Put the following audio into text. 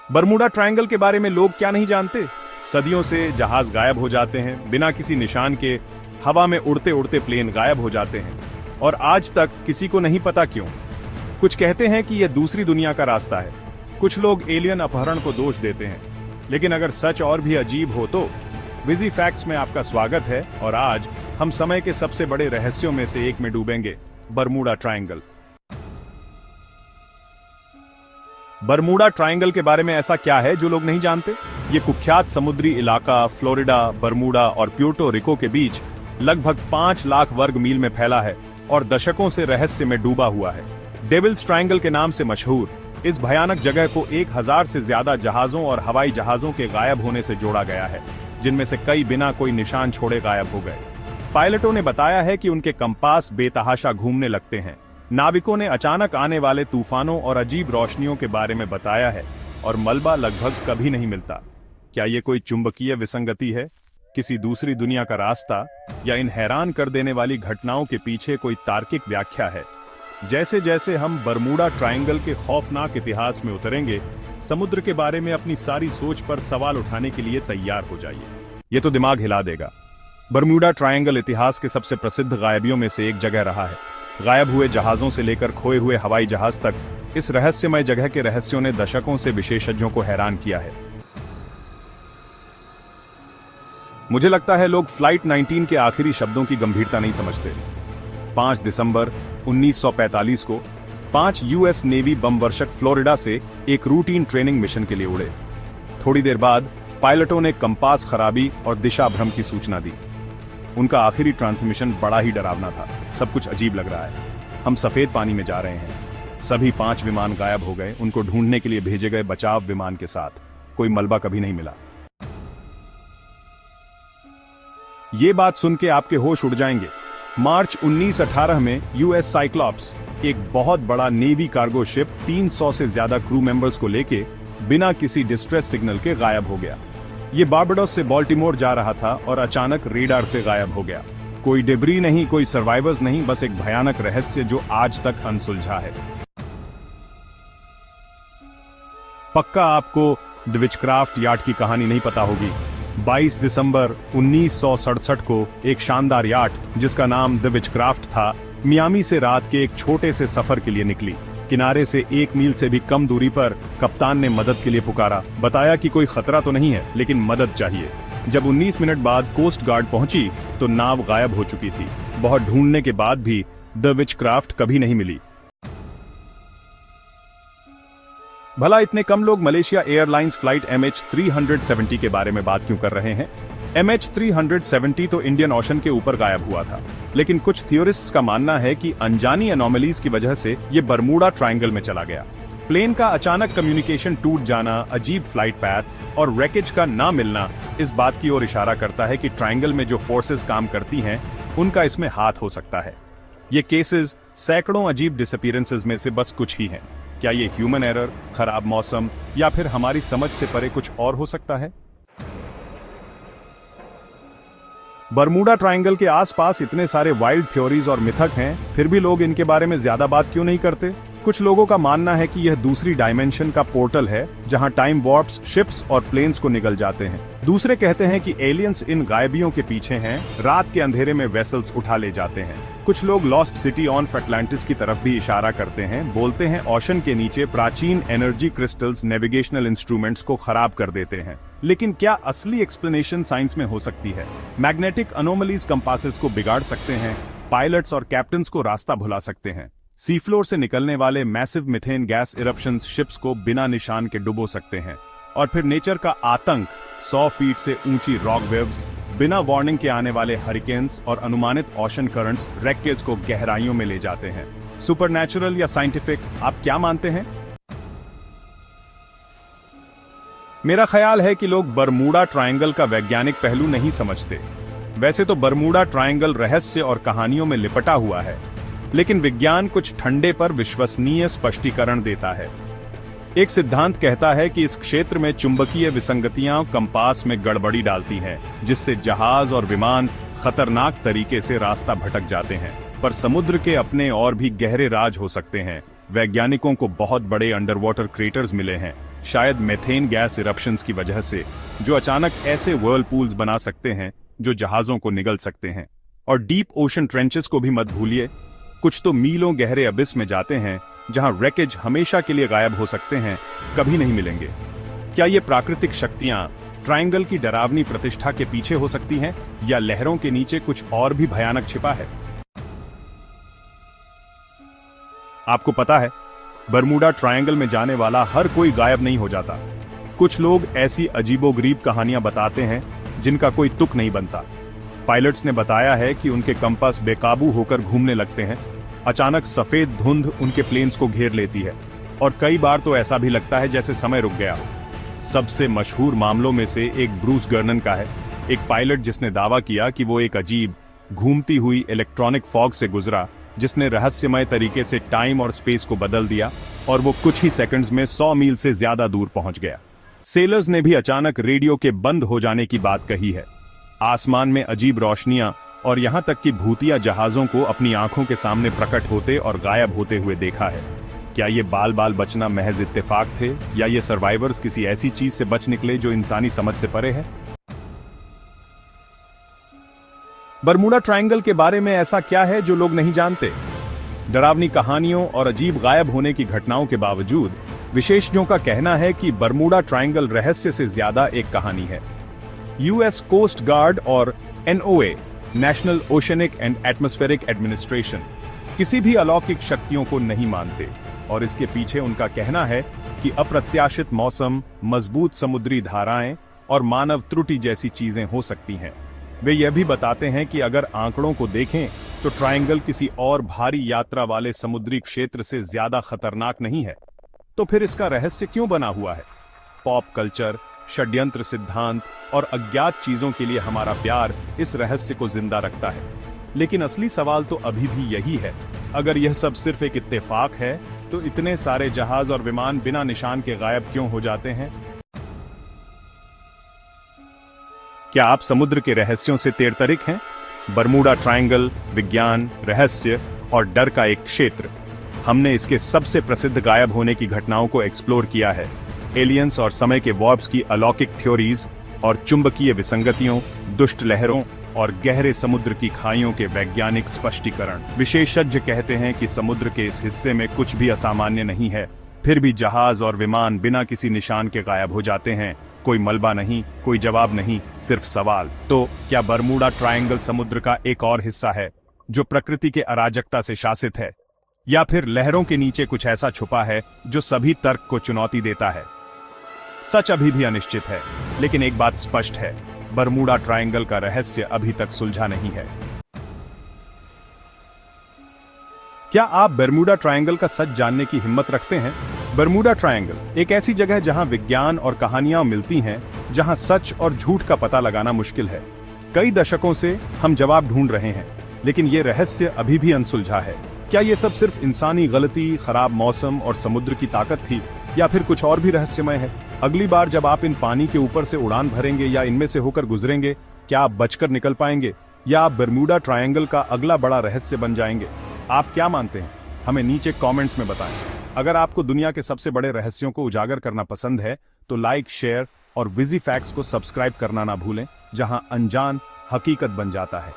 Bermuda triangle के बारे में लोग क्या नहीं जानते। सदियों से जहाज गायब हो जाते हैं बिना किसी निशान के, हवा में उड़ते उड़ते प्लेन गायब हो जाते हैं और आज तक किसी को नहीं पता क्यों। कुछ कहते हैं कि यह दूसरी दुनिया का रास्ता है, कुछ लोग एलियन अपहरण को दोष देते हैं, लेकिन अगर सच और भी अजीब हो तो विजी फैक्ट्स में आपका स्वागत है। और आज हम समय के सबसे बड़े रहस्यों में से एक में डूबेंगे, बरमूडा ट्रायंगल। बरमूडा ट्रायंगल के बारे में ऐसा क्या है जो लोग नहीं जानते? ये कुख्यात समुद्री इलाका फ्लोरिडा, बरमूडा और प्यूर्टो रिको के बीच लगभग 5 लाख वर्ग मील में फैला है और दशकों से रहस्य में डूबा हुआ है। डेविल्स ट्रायंगल के नाम से मशहूर इस भयानक जगह को 1000 से ज्यादा जहाजों और हवाई जहाजों के गायब होने से जोड़ा गया है, जिनमें से कई बिना कोई निशान छोड़े गायब हो गए। पायलटों ने बताया है कि उनके कंपास बेतहाशा घूमने लगते हैं। नाविकों ने अचानक आने वाले तूफानों और अजीब रोशनियों के बारे में बताया है और मलबा लगभग कभी नहीं मिलता। क्या ये कोई चुंबकीय विसंगति है, किसी दूसरी दुनिया का रास्ता, या इन हैरान कर देने वाली घटनाओं के पीछे कोई तार्किक व्याख्या है? जैसे जैसे हम बरमूडा ट्रायंगल के खौफनाक इतिहास में उतरेंगे, समुद्र के बारे में अपनी सारी सोच पर सवाल उठाने के लिए तैयार हो जाइए। ये तो दिमाग हिला देगा। बरमूडा ट्रायंगल इतिहास के सबसे प्रसिद्ध गायबियों में से एक जगह रहा है। गायब हुए जहाजों से लेकर खोए हुए हवाई जहाज तक, इस रहस्यमय जगह के रहस्यों ने दशकों से विशेषज्ञों को हैरान किया है। मुझे लगता है लोग फ्लाइट 19 के आखिरी शब्दों की गंभीरता नहीं समझते। 5 दिसंबर 1945 को 5 यूएस नेवी बमवर्षक फ्लोरिडा से एक रूटीन ट्रेनिंग मिशन के लिए उड़े। थोड़ी देर बाद पायलटों ने कंपास खराबी और दिशा भ्रम की सूचना दी। उनका आखिरी ट्रांसमिशन बड़ा ही डरावना था। सब कुछ अजीब लग रहा है, हम सफेद पानी में जा रहे हैं। सभी 5 विमान गायब हो गए, उनको ढूंढने के लिए भेजे गए बचाव विमान के साथ। कोई मलबा कभी नहीं मिला। ये बात सुन के आपके होश उड़ जाएंगे। मार्च 1918 में यूएस साइक्लॉप्स, एक बहुत बड़ा नेवी कार्गो शिप 300 से ज्यादा क्रू मेंबर्स को लेके बिना किसी डिस्ट्रेस सिग्नल के गायब हो गया। ये बारबाडोस से बाल्टीमोर जा रहा था और अचानक रेडार से गायब हो गया। कोई डिब्री नहीं, कोई सर्वाइवर्स नहीं, बस एक भयानक रहस्य जो आज तक अनसुलझा है। पक्का आपको द विचक्राफ्ट याट की कहानी नहीं पता होगी। 22 दिसंबर 1967 को एक शानदार याट जिसका नाम द विचक्राफ्ट था, मियामी से रात के एक छोटे से सफर के लिए निकली। किनारे से 1 मील से भी कम दूरी पर कप्तान ने मदद के लिए पुकारा। बताया कि कोई खतरा तो नहीं है, लेकिन मदद चाहिए। जब 19 मिनट बाद कोस्ट गार्ड पहुंची तो नाव गायब हो चुकी थी। बहुत ढूंढने के बाद भी द विचक्राफ्ट कभी नहीं मिली। भला इतने कम लोग मलेशिया एयरलाइंस फ्लाइट MH370 के बारे में बात क्यों कर रहे हैं? MH370 तो इंडियन ओशन के ऊपर गायब हुआ था, लेकिन कुछ थियोरिस्ट्स का मानना है कि अनजानी एनोमलीज की वजह से ये बरमूडा ट्रायंगल में चला गया। प्लेन का अचानक कम्युनिकेशन टूट जाना, अजीब फ्लाइट पैथ और रैकेज का ना मिलना इस बात की ओर इशारा करता है कि ट्रायंगल में जो फोर्सेस काम करती हैं, उनका इसमें हाथ हो सकता है। ये केसेस सैकड़ों अजीब डिसअपीयरेंसेस में से बस कुछ ही हैं। क्या ये ह्यूमन एरर, खराब मौसम, या फिर हमारी समझ से परे कुछ और हो सकता है? बरमूडा ट्रायंगल के आसपास इतने सारे वाइल्ड थ्योरीज और मिथक हैं, फिर भी लोग इनके बारे में ज्यादा बात क्यों नहीं करते? कुछ लोगों का मानना है कि यह दूसरी डायमेंशन का पोर्टल है जहां टाइम वॉर्प्स, शिप्स और प्लेन्स को निगल जाते हैं। दूसरे कहते हैं कि एलियंस इन गायबियों के पीछे हैं, रात के अंधेरे में वेसल्स उठा ले जाते हैं। कुछ लोग लॉस्ट सिटी ऑन अटलांटिस की तरफ भी इशारा करते हैं। बोलते हैं ओशन के नीचे प्राचीन एनर्जी क्रिस्टल्स नेविगेशनल इंस्ट्रूमेंट्स को खराब कर देते हैं। लेकिन क्या असली एक्सप्लेनेशन साइंस में हो सकती है? मैग्नेटिक अनोमलीज कंपासेस को बिगाड़ सकते हैं, पायलट्स और कैप्टन्स को रास्ता भुला सकते हैं। सी फ्लोर से निकलने वाले massive methane gas eruptions ships को बिना निशान के डुबो सकते हैं। और फिर नेचर का आतंक, 100 फीट से ऊंची रॉक वेव्स, बिना वार्निंग के आने वाले हरिकेन्स और अनुमानित ओशन करंट्स रैकेज को गहराइयों में ले जाते हैं। सुपरनैचुरल या साइंटिफिक, आप क्या मानते हैं? मेरा ख्याल है कि लोग बरमूडा ट्रायंगल का वैज्ञानिक पहलू नहीं समझते। वैसे तो बरमूडा ट्रायंगल रहस्य और कहानियों में लिपटा हुआ है, लेकिन विज्ञान कुछ ठंडे पर विश्वसनीय स्पष्टीकरण देता है। एक सिद्धांत कहता है कि इस क्षेत्र में चुंबकीय विसंगतियां कंपास में गड़बड़ी डालती हैं, जिससे जहाज और विमान खतरनाक तरीके से रास्ता भटक जाते हैं। पर समुद्र के अपने और भी गहरे राज हो सकते हैं। वैज्ञानिकों को बहुत बड़े अंडरवाटर क्रेटर्स मिले हैं, शायद मेथेन गैस इरप्शंस की वजह से, जो अचानक ऐसे व्हर्लपूल्स बना सकते हैं जो जहाजों को निगल सकते हैं। और डीप ओशन ट्रेंचेस को भी मत भूलिए, कुछ तो मीलों गहरे अबिस में जाते हैं जहां रेकेज हमेशा के लिए गायब हो सकते हैं, कभी नहीं मिलेंगे। क्या ये प्राकृतिक शक्तियां ट्रायंगल की डरावनी प्रतिष्ठा के पीछे हो सकती हैं, या लहरों के नीचे कुछ और भी भयानक छिपा है? आपको पता है, बरमूडा ट्रायंगल में जाने वाला हर कोई गायब नहीं हो जाता। कुछ लोग ऐसी अजीबोगरीब कहानियां बताते हैं जिनका कोई तुक नहीं बनता। पायलट्स ने बताया है कि उनके कंपास बेकाबू होकर घूमने लगते हैं, अचानक सफेद धुंध उनके प्लेन्स को घेर लेती है, और कई बार तो ऐसा भी लगता है जैसे समय रुक गया हो। सबसे मशहूर मामलों में से एक ब्रूस गर्नन का है, एक पायलट जिसने दावा किया कि वो एक अजीब घूमती हुई इलेक्ट्रॉनिक फॉग से गुजरा, जिसने रहस्यमय तरीके से टाइम और स्पेस को बदल दिया, और वो कुछ ही सेकंड्स में 100 मील से ज्यादा दूर पहुंच गया। सेलर्स ने भी अचानक रेडियो के बंद हो जाने की बात कही है। आसमान में अजीब रोशनियां और यहां तक कि भूतिया जहाजों को अपनी आंखों के सामने प्रकट होते और गायब होते हुए देखा है। क्या ये बाल बाल बचना महज इत्तेफाक थे, या ये सर्वाइवर्स किसी ऐसी चीज से बच निकले जो इंसानी समझ से परे है? बरमूडा ट्रायंगल के बारे में ऐसा क्या है जो लोग नहीं जानते? डरावनी कहानियों और अजीब गायब होने की घटनाओं के बावजूद विशेषज्ञों का कहना है कि बरमूडा ट्रायंगल रहस्य से ज्यादा एक कहानी है। यूएस कोस्ट गार्ड और NOAA, national oceanic and atmospheric administration, किसी भी अलौकिक शक्तियों को नहीं मानते, और इसके पीछे उनका कहना है कि अप्रत्याशित मौसम, मजबूत समुद्री धाराएं और मानव त्रुटि जैसी चीजें हो सकती हैं। वे यह भी बताते हैं कि अगर आंकड़ों को देखें तो ट्रायंगल किसी और भारी यात्रा वाले समुद्री क्षेत्र से ज्यादा खतरनाक नहीं है। तो फिर इसका रहस्य क्यों बना हुआ है? पॉप कल्चर, षड्यंत्र सिद्धांत और अज्ञात चीजों के लिए हमारा प्यार इस रहस्य को जिंदा रखता है। लेकिन असली सवाल तो अभी भी यही है, अगर यह सब सिर्फ एक इत्तेफाक है तो इतने सारे जहाज और विमान बिना निशान के गायब क्यों हो जाते हैं? क्या आप समुद्र के रहस्यों से तेरतरिक हैं? बरमूडा ट्रायंगल विज्ञान, रहस्य और डर का एक क्षेत्र। हमने इसके सबसे प्रसिद्ध गायब होने की घटनाओं को एक्सप्लोर किया है, एलियंस और समय के वॉर्प्स की अलौकिक थ्योरीज, और चुंबकीय विसंगतियों, दुष्ट लहरों और गहरे समुद्र की खाइयों के वैज्ञानिक स्पष्टीकरण। विशेषज्ञ कहते हैं कि समुद्र के इस हिस्से में कुछ भी असामान्य नहीं है, फिर भी जहाज और विमान बिना किसी निशान के गायब हो जाते हैं। कोई मलबा नहीं, कोई जवाब नहीं, सिर्फ सवाल। तो क्या बरमूडा ट्रायंगल समुद्र का एक और हिस्सा है जो प्रकृति के अराजकता से शासित है, या फिर लहरों के नीचे कुछ ऐसा छुपा है जो सभी तर्क को चुनौती देता है? सच अभी भी अनिश्चित है, लेकिन एक बात स्पष्ट है, बरमूडा ट्रायंगल का रहस्य अभी तक सुलझा नहीं है। क्या आप बरमूडा ट्रायंगल का सच जानने की हिम्मत रखते हैं? बरमूडा ट्रायंगल एक ऐसी जगह है जहां विज्ञान और कहानियां मिलती हैं, जहां सच और झूठ का पता लगाना मुश्किल है। कई दशकों से हम जवाब ढूंढ रहे हैं, लेकिन ये रहस्य अभी भी अनसुलझा है। क्या ये सब सिर्फ इंसानी गलती, खराब मौसम और समुद्र की ताकत थी, या फिर कुछ और भी रहस्यमय है? अगली बार जब आप इन पानी के ऊपर से उड़ान भरेंगे या इनमें से होकर गुजरेंगे, क्या आप बचकर निकल पाएंगे, या आप बरमूडा ट्रायंगल का अगला बड़ा रहस्य बन जाएंगे? आप क्या मानते हैं? हमें नीचे कमेंट्स में बताएं। अगर आपको दुनिया के सबसे बड़े रहस्यों को उजागर करना पसंद है तो लाइक, शेयर और विजी फैक्ट्स को सब्सक्राइब करना ना भूलें, जहां अनजान हकीकत बन जाता है।